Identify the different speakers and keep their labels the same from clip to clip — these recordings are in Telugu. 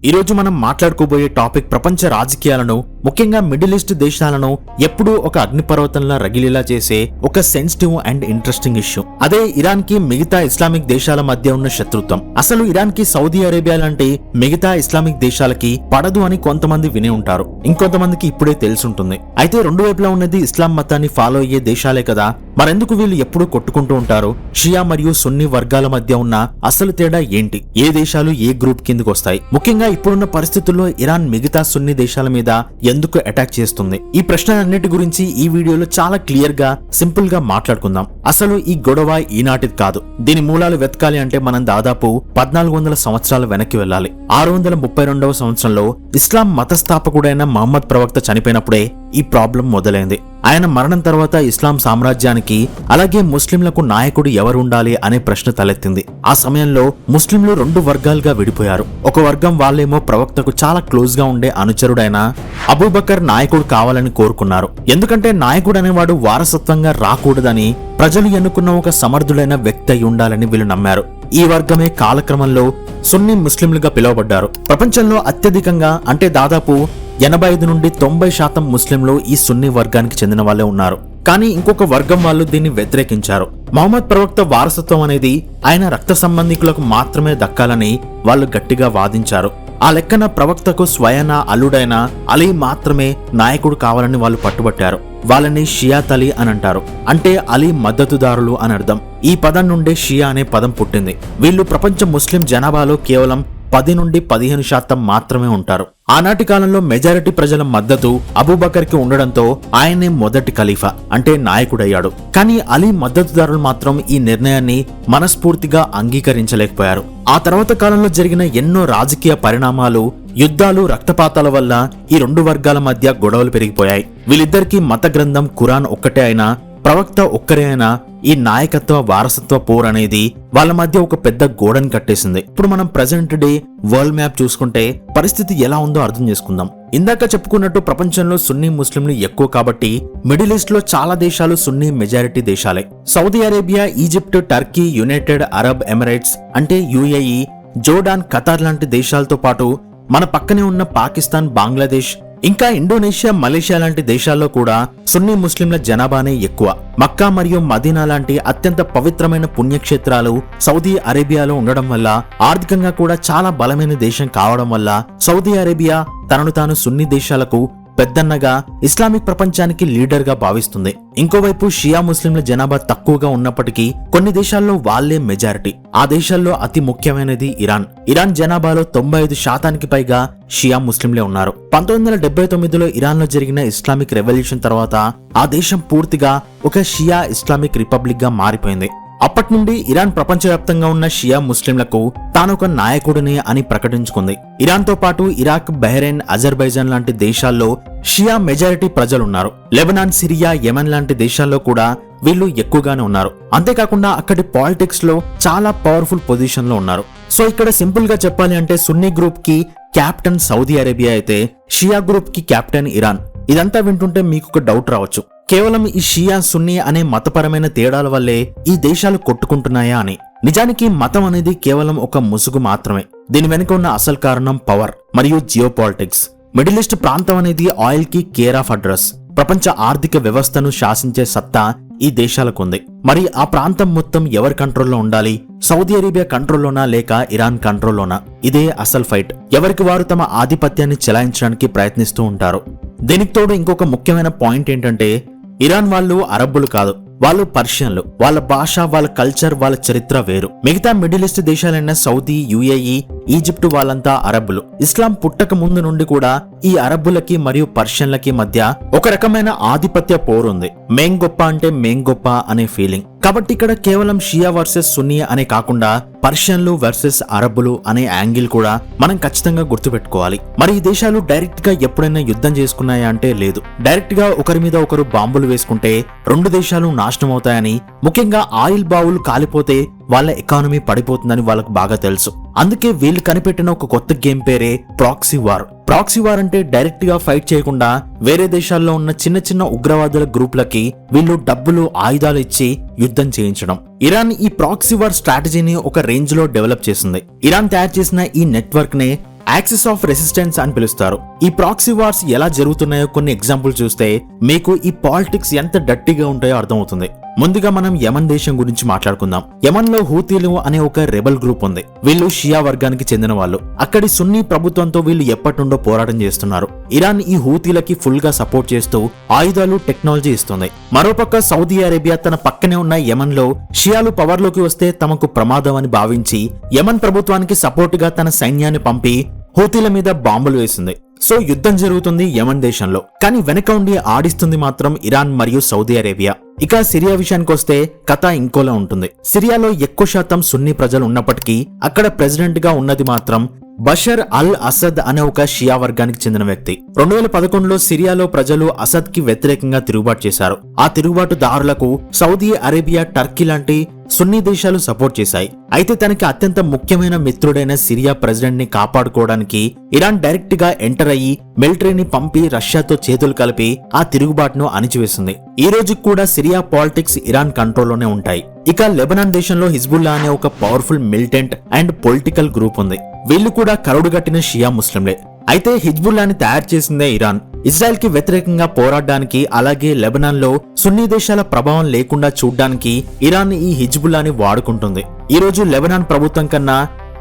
Speaker 1: ఈ రోజు మనం మాట్లాడుకోబోయే టాపిక్ ప్రపంచ రాజకీయాలను, ముఖ్యంగా మిడిల్ ఈస్ట్ దేశాలను ఎప్పుడూ ఒక అగ్నిపర్వతంలా రగిలేలా చేసే ఒక సెన్సిటివ్ అండ్ ఇంట్రెస్టింగ్ ఇష్యూ. అదే ఇరాన్ కి మిగతా ఇస్లామిక్ దేశాల మధ్య ఉన్న శత్రుత్వం. అసలు ఇరాన్ కి సౌదీ అరేబియా లాంటి మిగతా ఇస్లామిక్ దేశాలకి పడదు అని కొంతమంది వినే ఉంటారు, ఇంకొంతమందికి ఇప్పుడే తెలుసుంటుంది. అయితే రెండు వైపులా ఉన్నది ఇస్లాం మతాన్ని ఫాలో అయ్యే దేశాలే కదా, మరెందుకు వీళ్ళు ఎప్పుడూ కొట్టుకుంటూ ఉంటారు? షియా మరియు సున్నీ వర్గాల మధ్య ఉన్న అసలు తేడా ఏంటి? ఏ దేశాలు ఏ గ్రూప్ కిందకు వస్తాయి? ముఖ్యంగా ఇప్పుడున్న పరిస్థితుల్లో ఇరాన్ మిగతా సున్నీ దేశాల మీద ఎందుకు అటాక్ చేస్తుంది? ఈ ప్రశ్నలన్నిటి గురించి ఈ వీడియోలో చాలా క్లియర్ గా, సింపుల్ గా మాట్లాడుకుందాం. అసలు ఈ గొడవ ఈనాటిది కాదు. దీని మూలాలు వెతకాలి అంటే మనం దాదాపు 1400 సంవత్సరాల వెనక్కి వెళ్ళాలి. 632వ సంవత్సరంలో ఇస్లాం మతస్థాపకుడైన మహమ్మద్ ప్రవక్త చనిపోయినప్పుడే ఈ ప్రాబ్లం మొదలైంది. ఆయన మరణం తర్వాత ఇస్లాం సామ్రాజ్యానికి, అలాగే ముస్లింలకు నాయకుడు ఎవరు ఉండాలి అనే ప్రశ్న తలెత్తింది. ఆ సమయంలో ముస్లింలు రెండు వర్గాలుగా విడిపోయారు. ఒక వర్గం వాళ్ళేమో ప్రవక్తకు చాలా క్లోజ్ గా ఉండే అనుచరుడైన అబూబకర్ నాయకుడు కావాలని కోరుకున్నారు. ఎందుకంటే నాయకుడు అనేవాడు వారసత్వంగా రాకూడదని, ప్రజలు ఎన్నుకున్న ఒక సమర్థుడైన వ్యక్తి అయి ఉండాలని వీళ్ళు నమ్మారు. ఈ వర్గమే కాలక్రమంలో సున్నీ ముస్లింలుగా పిలువబడ్డారు. ప్రపంచంలో అత్యధికంగా అంటే దాదాపు 85 నుండి 90% ముస్లింలు ఈ సున్నీ వర్గానికి చెందిన వాళ్ళే ఉన్నారు. కానీ ఇంకొక వర్గం వాళ్ళు దీన్ని వ్యతిరేకించారు. మహమ్మద్ ప్రవక్త వారసత్వం అనేది ఆయన రక్త సంబంధికులకు మాత్రమే దక్కాలని వాళ్ళు గట్టిగా వాదించారు. ఆ లెక్కన ప్రవక్తకు స్వయాన అల్లుడైన అలీ మాత్రమే నాయకుడు కావాలని వాళ్ళు పట్టుబట్టారు. వాళ్ళని షియాత్ అలీ అని అంటారు, అంటే అలీ మద్దతుదారులు అని అర్థం. ఈ పదం నుండే షియా అనే పదం పుట్టింది. వీళ్ళు ప్రపంచ ముస్లిం జనాభాలో కేవలం 10 నుండి 15% మాత్రమే ఉంటారు. ఆనాటి కాలంలో మెజారిటీ ప్రజల మద్దతు అబూబకర్ కి ఉండడంతో ఆయనే మొదటి ఖలీఫా అంటే నాయకుడయ్యాడు. కానీ అలీ మద్దతుదారులు మాత్రం ఈ నిర్ణయాన్ని మనస్ఫూర్తిగా అంగీకరించలేకపోయారు. ఆ తర్వాత కాలంలో జరిగిన ఎన్నో రాజకీయ పరిణామాలు, యుద్ధాలు, రక్తపాతాల వల్ల ఈ రెండు వర్గాల మధ్య గొడవలు పెరిగిపోయాయి. వీళ్ళిద్దరికీ మత గ్రంథం ఖురాన్ ఒక్కటే అయినా, ప్రవక్త ఒక్కరే అయినా, ఈ నాయకత్వ వారసత్వ పోర్ అనేది వాళ్ళ మధ్య ఒక పెద్ద గోడని కట్టేసింది. ఇప్పుడు మనం ప్రెసెంట్ డే వరల్డ్ మ్యాప్ చూసుకుంటే పరిస్థితి ఎలా ఉందో అర్థం చేసుకుందాం. ఇందాక చెప్పుకున్నట్టు ప్రపంచంలో సున్నీ ముస్లింలు ఎక్కువ కాబట్టి మిడిల్ ఈస్ట్ లో చాలా దేశాలు సున్నీ మెజారిటీ దేశాలే. Saudi Arabia, Egypt, Turkey, United Arab Emirates అంటే యుఏఈ, జోర్డాన్, ఖతార్ లాంటి దేశాలతో పాటు మన పక్కనే ఉన్న పాకిస్తాన్, బంగ్లాదేశ్, ఇంకా ఇండోనేషియా, మలేషియా లాంటి దేశాల్లో కూడా సున్నీ ముస్లింల జనాభానే ఎక్కువ. మక్కా మరియు మదీనా లాంటి అత్యంత పవిత్రమైన పుణ్యక్షేత్రాలు సౌదీ అరేబియాలో ఉండడం వల్ల, ఆర్థికంగా కూడా చాలా బలమైన దేశం కావడం వల్ల సౌదీ అరేబియా తనను తాను సున్నీ దేశాలకు పెద్దన్నగా, ఇస్లామిక్ ప్రపంచానికి లీడర్ గా భావిస్తుంది. ఇంకోవైపు షియా ముస్లింల జనాభా తక్కువగా ఉన్నప్పటికీ కొన్ని దేశాల్లో వాళ్లే మెజారిటీ. ఆ దేశాల్లో అతి ముఖ్యమైనది ఇరాన్. ఇరాన్ జనాభాలో 95% పైగా షియా ముస్లింలే ఉన్నారు. 1979లో ఇరాన్ లో జరిగిన ఇస్లామిక్ రెవల్యూషన్ తర్వాత ఆ దేశం పూర్తిగా ఒక షియా ఇస్లామిక్ రిపబ్లిక్ గా మారిపోయింది. అప్పటి నుండి ఇరాన్ ప్రపంచవ్యాప్తంగా ఉన్న షియా ముస్లింలకు తానొక నాయకుడిని అని ప్రకటించుకుంది. ఇరాన్ తో పాటు ఇరాక్, బహ్రెయిన్, అజర్బైజాన్ లాంటి దేశాల్లో Shia majority ప్రజలున్నారు. Lebanon, Syria, Yemen లాంటి దేశాల్లో కూడా వీళ్ళు ఎక్కువగానే ఉన్నారు. అంతేకాకుండా అక్కడి పాలిటిక్స్ లో చాలా పవర్ఫుల్ పొజిషన్ లో ఉన్నారు. సో ఇక్కడ సింపుల్ గా చెప్పాలి అంటే సున్నీ గ్రూప్ కి కెప్టెన్ సౌదీ అరేబియా అయితే షియా గ్రూప్ కి కెప్టెన్ ఇరాన్. ఇదంతా వింటుంటే మీకు ఒక డౌట్ రావచ్చు, కేవలం ఈ షియా, సున్నీ అనే మతపరమైన తేడాల వల్లే ఈ దేశాలు కొట్టుకుంటున్నాయా అని. నిజానికి మతం అనేది కేవలం ఒక ముసుగు మాత్రమే. దీని వెనుక ఉన్న అసలు కారణం పవర్ మరియు జియో పాలిటిక్స్. మిడిల్ ఈస్ట్ ప్రాంతం అనేది ఆయిల్ కి కేర్ ఆఫ్ అడ్రస్. ప్రపంచ ఆర్థిక వ్యవస్థను శాసించే సత్తా ఈ దేశాలకు ఉంది. మరి ఆ ప్రాంతం మొత్తం ఎవరి కంట్రోల్లో ఉండాలి? సౌదీ అరేబియా కంట్రోల్లోనా లేక ఇరాన్ కంట్రోల్లోనా? ఇదే అసలు ఫైట్. ఎవరికి వారు తమ ఆధిపత్యాన్ని చెలాయించడానికి ప్రయత్నిస్తూ ఉంటారు. దీనికి తోడు ఇంకొక ముఖ్యమైన పాయింట్ ఏంటంటే, ఇరాన్ వాళ్ళు అరబ్బులు కాదు, వాళ్ళు పర్షియన్లు. వాళ్ళ భాష, వాళ్ళ కల్చర్, వాళ్ళ చరిత్ర వేరు. మిగతా మిడిల్ ఈస్ట్ దేశాలైన సౌదీ, యుఏఈ, ఈజిప్ట్ వాళ్ళంతా అరబ్బులు. ఇస్లాం పుట్టక ముందు నుండి కూడా ఈ అరబ్బులకి మరియు పర్షియన్లకి మధ్య ఒక రకమైన ఆధిపత్య పోరుంది. మేం గొప్ప అంటే మేం గొప్ప అనే ఫీలింగ్. కాబట్టి ఇక్కడ కేవలం షియా వర్సెస్ సున్నీ అనే కాకుండా పర్షియన్లు వర్సెస్ అరబ్బులు అనే యాంగిల్ కూడా మనం ఖచ్చితంగా గుర్తుపెట్టుకోవాలి. మరి ఈ దేశాలు డైరెక్ట్ గా ఎప్పుడైనా యుద్ధం చేసుకున్నాయా అంటే లేదు. డైరెక్ట్ గా ఒకరి మీద ఒకరు బాంబులు వేసుకుంటే రెండు దేశాలు నాశనం అవుతాయని, ముఖ్యంగా ఆయిల్ బావులు కాలిపోతే వాళ్ళ ఎకానమీ పడిపోతుందని వాళ్ళకు బాగా తెలుసు. అందుకే వీళ్ళు కనిపెట్టిన ఒక కొత్త గేమ్ పేరే ప్రాక్సీ వార్. ప్రాక్సీ వార్ అంటే డైరెక్ట్ గా ఫైట్ చేయకుండా వేరే దేశాల్లో ఉన్న చిన్న చిన్న ఉగ్రవాదుల గ్రూపులకి వీళ్ళు డబ్బులు, ఆయుధాలు ఇచ్చి యుద్ధం చేయించడం. ఇరాన్ ఈ ప్రాక్సీ వార్ స్ట్రాటజీని ఒక రేంజ్ లో డెవలప్ చేసింది. ఇరాన్ తయారు చేసిన ఈ నెట్వర్క్ నే యాక్సిస్ ఆఫ్ రెసిస్టెన్స్ అని పిలుస్తారు. ఈ ప్రాక్సీ వార్స్ ఎలా జరుగుతున్నాయో కొన్ని ఎగ్జాంపుల్ చూస్తే మీకు ఈ పాలిటిక్స్ ఎంత డట్టిగా ఉంటాయో అర్థమవుతుంది. ముందుగా మనం యమన్ దేశం గురించి మాట్లాడుకుందాం. యమన్ లో హూతీలు అనే ఒక రెబల్ గ్రూప్ ఉంది. వీళ్ళు షియా వర్గానికి చెందిన వాళ్ళు. అక్కడి సున్నీ ప్రభుత్వంతో వీళ్ళు ఎప్పటి నుండో పోరాటం చేస్తున్నారు. ఇరాన్ ఈ హూతీలకి ఫుల్ గా సపోర్ట్ చేస్తూ ఆయుధాలు, టెక్నాలజీ ఇస్తుంది. మరోపక్క సౌదీ అరేబియా తన పక్కనే ఉన్న యమన్ లో షియాలు పవర్ లోకి వస్తే తమకు ప్రమాదం అని భావించి యమన్ ప్రభుత్వానికి సపోర్ట్ గా తన సైన్యాన్ని పంపి హూతీల మీద బాంబులు వేసింది. సో యుద్ధం జరుగుతుంది యమన్ దేశంలో. కానీ వెనక ఉండి ఆడిస్తుంది మాత్రం ఇరాన్ మరియు సౌదీ అరేబియా. ఇక సిరియా విషయానికి వస్తే కథ ఇంకోలా ఉంటుంది. సిరియాలో ఎక్కువ శాతం సున్నీ ప్రజలు ఉన్నప్పటికీ అక్కడ ప్రెసిడెంట్ గా ఉన్నది మాత్రం బషర్ అల్ అసద్ అనే ఒక షియా వర్గానికి చెందిన వ్యక్తి. 2011లో సిరియాలో ప్రజలు అసద్ కి వ్యతిరేకంగా తిరుగుబాటు చేశారు. ఆ తిరుగుబాటుదారులకు సౌదీ అరేబియా, టర్కీ లాంటి సున్నీ దేశాలు సపోర్ట్ చేశాయి. అయితే తనకి అత్యంత ముఖ్యమైన మిత్రుడైన సిరియా ప్రెసిడెంట్ ని కాపాడుకోవడానికి ఇరాన్ డైరెక్ట్ గా ఎంటర్ అయ్యి మిలిటరీని పంపి రష్యాతో చేతులు కలిపి ఆ తిరుగుబాటును అణిచివేసింది. ఈ రోజు కూడా సిరియా పాలిటిక్స్ ఇరాన్ కంట్రోల్లోనే ఉంటాయి. ఇక లెబనాన్ దేశంలో హిజ్బుల్లా అనే ఒక powerful militant and political group ఉంది. వీళ్ళు కూడా కరుడుగట్టిన షియా ముస్లింలే. అయితే హిజ్బుల్లాని తయారు చేసిందే ఇరాన్. ఇజ్రాయెల్ కి వ్యతిరేకంగా పోరాడడానికి, అలాగే లెబనాన్ లో సున్నీ దేశాల ప్రభావం లేకుండా చూడ్డానికి ఇరాన్ ఈ హిజ్బుల్లాని వాడుకుంటుంది. ఈ రోజు లెబనాన్ ప్రభుత్వం కన్నా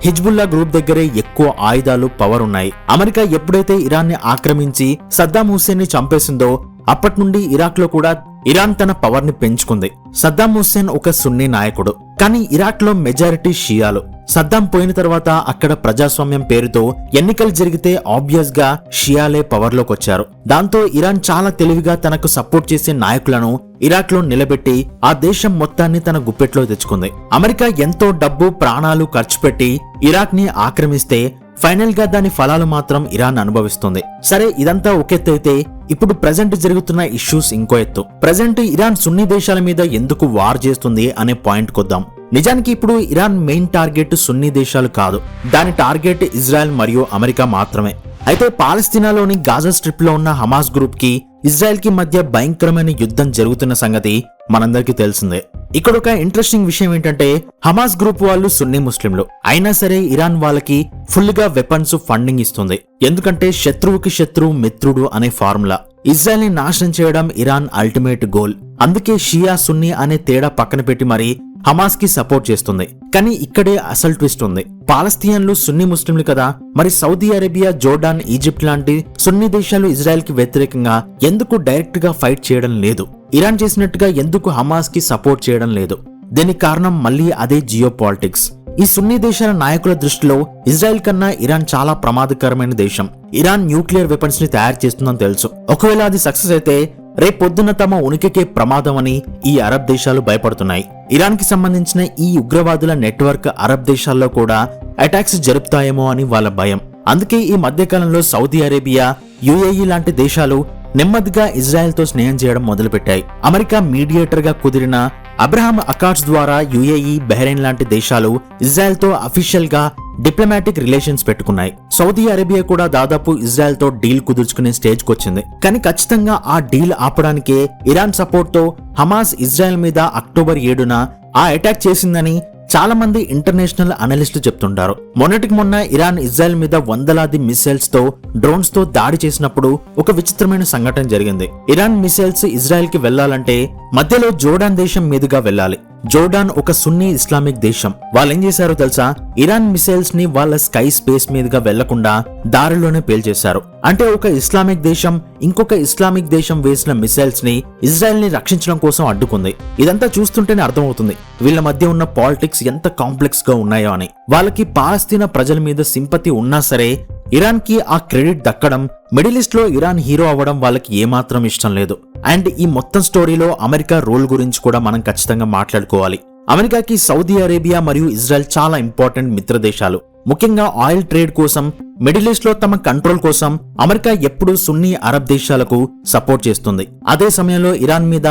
Speaker 1: హిజ్బుల్లా గ్రూప్ దగ్గరే ఎక్కువ ఆయుధాలు, పవర్ ఉన్నాయి. అమెరికా ఎప్పుడైతే ఇరాన్ ని ఆక్రమించి సద్దాం హుస్సేన్ ని చంపేసిందో అప్పటి నుండి ఇరాక్ లో కూడా ఇరాన్ తన పవర్ ని పెంచుకుంది. సద్దాం హుస్సేన్ ఒక సున్నీ నాయకుడు, కానీ ఇరాక్ లో మెజారిటీ షియాలు. సద్దాం పోయిన తర్వాత అక్కడ ప్రజాస్వామ్యం పేరుతో ఎన్నికలు జరిగితే ఆబ్వియస్ గా షియాలే పవర్ లోకి వచ్చారు. దాంతో ఇరాన్ చాలా తెలివిగా తనకు సపోర్ట్ చేసే నాయకులను ఇరాక్ లో నిలబెట్టి ఆ దేశం మొత్తాన్ని తన గుప్పెట్లో తెచ్చుకుంది. అమెరికా ఎంతో డబ్బు, ప్రాణాలు ఖర్చు పెట్టి ఇరాక్ ని ఆక్రమిస్తే ఫైనల్ గా దాని ఫలాలు మాత్రం ఇరాన్ అనుభవిస్తుంది. సరే, ఇదంతా ఒకెత్తైతే ఇప్పుడు ప్రెజెంట్ జరుగుతున్న ఇష్యూస్ ఇంకో ఎత్తు. ప్రెజెంట్ ఇరాన్ సున్నీ దేశాల మీద ఎందుకు వార్ చేస్తుంది అనే పాయింట్ కొద్దాం. నిజానికి ఇప్పుడు ఇరాన్ మెయిన్ టార్గెట్ సున్నీ దేశాలు కాదు. దాని టార్గెట్ ఇజ్రాయెల్ మరియు అమెరికా మాత్రమే. అయితే పాలస్తీనాలోని గాజా స్ట్రిప్ లో ఉన్న హమాస్ గ్రూప్ కి ఇజ్రాయెల్ కి మధ్య భయంకరమైన యుద్ధం జరుగుతున్న సంగతి మనందరికీ తెలిసిందే. ఇక్కడ ఒక ఇంట్రెస్టింగ్ విషయం ఏంటంటే హమాస్ గ్రూప్ వాళ్ళు సున్నీ ముస్లింలు అయినా సరే ఇరాన్ వాళ్ళకి ఫుల్ గా వెపన్స్, ఫండింగ్ ఇస్తుంది. ఎందుకంటే శత్రువుకి శత్రువు మిత్రుడు అనే ఫార్ములా. ఇజ్రాయెల్ ని నాశనం చేయడం ఇరాన్ అల్టిమేట్ గోల్. అందుకే షియా, సున్నీ అనే తేడా పక్కన పెట్టి మరి హమాస్ కి సపోర్ట్ చేస్తుంది. కానీ ఇక్కడే అసలు ట్విస్ట్ ఉంది. పాలస్తీన్లు సున్నీ ముస్లింలు కదా, మరి సౌదీ అరేబియా, జోర్డాన్, ఈజిప్ట్ లాంటి సున్నీ దేశాలు ఇజ్రాయెల్ కి వ్యతిరేకంగా ఎందుకు డైరెక్ట్ గా ఫైట్ చేయడం లేదు? ఇరాన్ చేసినట్టుగా ఎందుకు హమాస్ కి సపోర్ట్ చేయడం లేదు? దీనికి కారణం మళ్ళీ అదే జియో పాలిటిక్స్. ఈ సున్నీ దేశాల నాయకుల దృష్టిలో ఇజ్రాయెల్ కన్నా ఇరాన్ చాలా ప్రమాదకరమైన దేశం. ఇరాన్ న్యూక్లియర్ వెపన్స్ ని తయారు చేస్తుందని తెలుసు. ఒకవేళ అది సక్సెస్ అయితే రేపొద్దున తమ ఉనికికే ప్రమాదం అని ఈ అరబ్ దేశాలు భయపడుతున్నాయి. ఇరాన్ కి సంబంధించిన ఈ ఉగ్రవాదుల నెట్వర్క్ అరబ్ దేశాల్లో కూడా అటాక్స్ జరుపుతాయేమో అని వాళ్ళ భయం. అందుకే ఈ మధ్యకాలంలో సౌదీ అరేబియా, యుఏఈ లాంటి దేశాలు నెమ్మదిగా ఇజ్రాయెల్ తో స్నేహం చేయడం మొదలుపెట్టాయి. అమెరికా మీడియేటర్ గా కుదిరిన అబ్రహాం అకార్డ్స్ ద్వారా యుఏఈ, బహ్రెయిన్ లాంటి దేశాలు ఇజ్రాయెల్ తో అఫీషియల్ గా డిప్లొమాటిక్ రిలేషన్స్ పెట్టుకున్నాయి. సౌదీ అరేబియా కూడా దాదాపు ఇజ్రాయెల్ తో డీల్ కుదుర్చుకునే స్టేజ్ కు వచ్చింది. కానీ ఖచ్చితంగా ఆ డీల్ ఆపడానికే ఇరాన్ సపోర్ట్ తో హమాస్ ఇజ్రాయెల్ మీద అక్టోబర్ 7న ఆ అటాక్ చేసిందని చాలా మంది ఇంటర్నేషనల్ అనలిస్టులు చెప్తుంటారు. మొన్నటికి మొన్న ఇరాన్ ఇజ్రాయెల్ మీద వందలాది మిసైల్స్ తో, డ్రోన్స్ తో దాడి చేసినప్పుడు ఒక విచిత్రమైన సంఘటన జరిగింది. ఇరాన్ మిసైల్స్ ఇజ్రాయెల్ కి వెళ్లాలంటే మధ్యలో జోర్డాన్ దేశం మీదుగా వెళ్ళాలి. జోర్డాన్ ఒక సున్నీ ఇస్లామిక్ దేశం. వాళ్ళేం చేశారో తెలుసా? ఇరాన్ మిసైల్స్ ని వాళ్ళ స్కై స్పేస్ మీదుగా వెళ్లకుండా దారిలోనే పేల్చేశారు. అంటే ఒక ఇస్లామిక్ దేశం ఇంకొక ఇస్లామిక్ దేశం వేసిన మిసైల్స్ ని ఇజ్రాయెల్ ని రక్షించడం కోసం అడ్డుకుంది. ఇదంతా చూస్తుంటేనే అర్థమవుతుంది వీళ్ళ మధ్య ఉన్న పాలిటిక్స్ ఎంత కాంప్లెక్స్ గా ఉన్నాయో అని. వాళ్ళకి పాలస్తీనా ప్రజల మీద సింపతి ఉన్నా సరే ఇరాన్ కి ఆ క్రెడిట్ దక్కడం, మిడిల్ ఈస్ట్ లో ఇరాన్ హీరో అవ్వడం వాళ్ళకి ఏమాత్రం ఇష్టం లేదు. అండ్ ఈ మొత్తం స్టోరీలో అమెరికా రోల్ గురించి కూడా మనం ఖచ్చితంగా మాట్లాడుకోవాలి. అమెరికాకి సౌదీ అరేబియా మరియు ఇజ్రాయెల్ చాలా ఇంపార్టెంట్ మిత్ర దేశాలు. ముఖ్యంగా ఆయిల్ ట్రేడ్ కోసం, మిడిల్ ఈస్ట్ లో తమ కంట్రోల్ కోసం అమెరికా ఎప్పుడూ సున్నీ అరబ్ దేశాలకు సపోర్ట్ చేస్తుంది. అదే సమయంలో ఇరాన్ మీద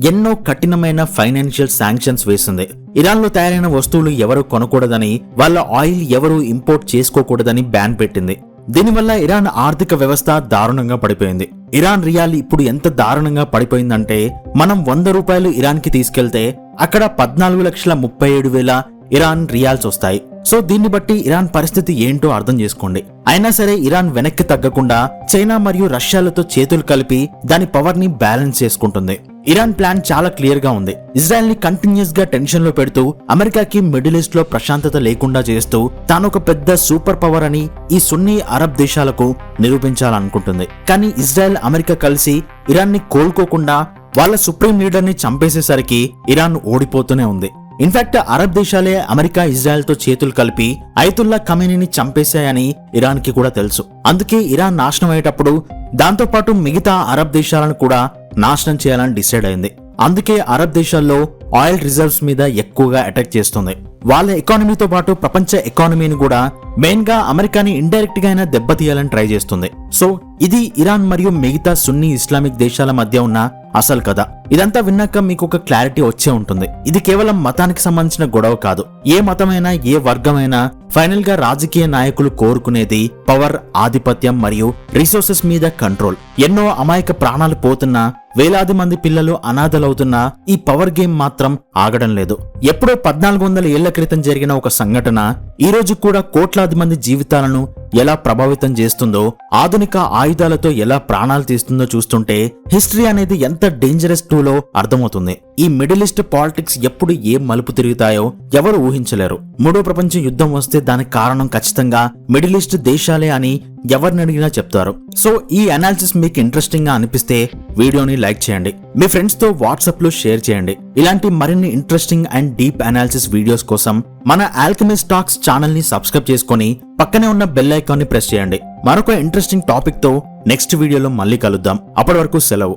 Speaker 1: ఎన్నో కఠినమైన ఫైనాన్షియల్ శాంక్షన్స్ వేసింది. ఇరాన్ లో తయారైన వస్తువులు ఎవరు కొనకూడదని, వాళ్ళ ఆయిల్ ఎవరు ఇంపోర్ట్ చేసుకోకూడదని బ్యాన్ పెట్టింది. దీనివల్ల ఇరాన్ ఆర్థిక వ్యవస్థ దారుణంగా పడిపోయింది. ఇరాన్ రియాల్ ఇప్పుడు ఎంత దారుణంగా పడిపోయిందంటే మనం 100 రూపాయలు ఇరాన్ కి తీసుకెళ్తే అక్కడ 14,37,000 ఇరాన్ రియాల్స్ వస్తాయి. సో దీన్ని బట్టి ఇరాన్ పరిస్థితి ఏంటో అర్థం చేసుకోండి. అయినా సరే ఇరాన్ వెనక్కి తగ్గకుండా చైనా మరియు రష్యాలతో చేతులు కలిపి దాని పవర్ ని బ్యాలెన్స్ చేసుకుంటుంది. ఇరాన్ ప్లాన్ చాలా క్లియర్ గా ఉంది. ఇజ్రాయెల్ ని కంటిన్యూస్ గా టెన్షన్ లో పెడుతూ అమెరికాకి మిడిల్ ఈస్ట్ లో ప్రశాంతత లేకుండా చేస్తూ తాను ఒక పెద్ద సూపర్ పవర్ అని ఈ సున్నీ అరబ్ దేశాలకు నిరూపించాలనుకుంటుంది. కానీ ఇజ్రాయెల్ అమెరికా కలిసి ఇరాన్ ని కోలుకోకుండా వాళ్ళ సుప్రీం లీడర్ ని చంపేసేసరికి ఇరాన్ ఓడిపోతూనే ఉంది. ఇన్ఫాక్ట్ అరబ్ దేశాలే అమెరికా ఇజ్రాయెల్ తో చేతులు కలిపి అయతుల్లా ఖమేనీని చంపేశాయని ఇరాన్ కి కూడా తెలుసు. అందుకే ఇరాన్ నాశనం అయ్యేటప్పుడు దాంతో పాటు మిగతా అరబ్ దేశాలను కూడా నాశనం చేయాలని డిసైడ్ అయింది. అందుకే అరబ్ దేశాల్లో ఆయిల్ రిజర్వ్స్ మీద ఎక్కువగా అటాక్ చేస్తుంది. వాళ్ళ ఎకానమీతో పాటు ప్రపంచ ఎకానమీని కూడా మెయిన్ గా అమెరికాని ఇండైరెక్ట్ గా అయినా దెబ్బతీయాలని ట్రై చేస్తుంది. సో ఇది ఇరాన్ మరియు మిగతా సున్నీ ఇస్లామిక్ దేశాల మధ్య ఉన్న అసలు కథ. ఇదంతా విన్నాక మీకు ఒక క్లారిటీ వచ్చే ఉంటుంది. ఇది కేవలం మతానికి సంబంధించిన గొడవ కాదు. ఏ మతమైనా ఏ వర్గమైనా ఫైనల్ గా రాజకీయ నాయకులు కోరుకునేది పవర్, ఆధిపత్యం మరియు రిసోర్సెస్ మీద కంట్రోల్. ఎన్నో అమాయక ప్రాణాలు పోతున్నా, వేలాది మంది పిల్లలు అనాథలవుతున్నా ఈ పవర్ గేమ్ మాత్రం ఆగడం లేదు. ఎప్పుడో 1400 ఏళ్ల క్రితం జరిగిన ఒక సంఘటన ఈ రోజు కూడా కోట్లాది మంది జీవితాలను ఎలా ప్రభావితం చేస్తుందో, ఆధునిక ఆయుధాలతో ఎలా ప్రాణాలు తీస్తుందో చూస్తుంటే హిస్టరీ అనేది ఎంత డేంజరస్ టూలో అర్థమవుతుంది. ఈ మిడిల్ ఈస్ట్ పాలిటిక్స్ ఎప్పుడు ఏ మలుపు తిరుగుతాయో ఎవరు ఊహించలేరు. మూడో ప్రపంచ యుద్ధం వస్తే దానికి కారణం ఖచ్చితంగా మిడిల్ ఈస్ట్ దేశాలే అని ఎవరిని అడిగినా చెప్తారు. సో ఈ అనాలిసిస్ మీకు ఇంట్రెస్టింగ్ గా అనిపిస్తే వీడియోని లైక్ చేయండి, మీ ఫ్రెండ్స్ తో వాట్సాప్ లో షేర్ చేయండి. ఇలాంటి మరిన్ని interesting and deep analysis videos కోసం మన ఆల్కెమిస్ట్ టాక్స్ ఛానల్ ని సబ్స్క్రైబ్ చేసుకొని పక్కనే ఉన్న బెల్ ఐకాన్ ని ప్రెస్ చేయండి. మరొక ఇంట్రెస్టింగ్ టాపిక్ తో నెక్స్ట్ వీడియోలో మళ్ళీ కలుద్దాం. అప్పటి వరకు సెలవు.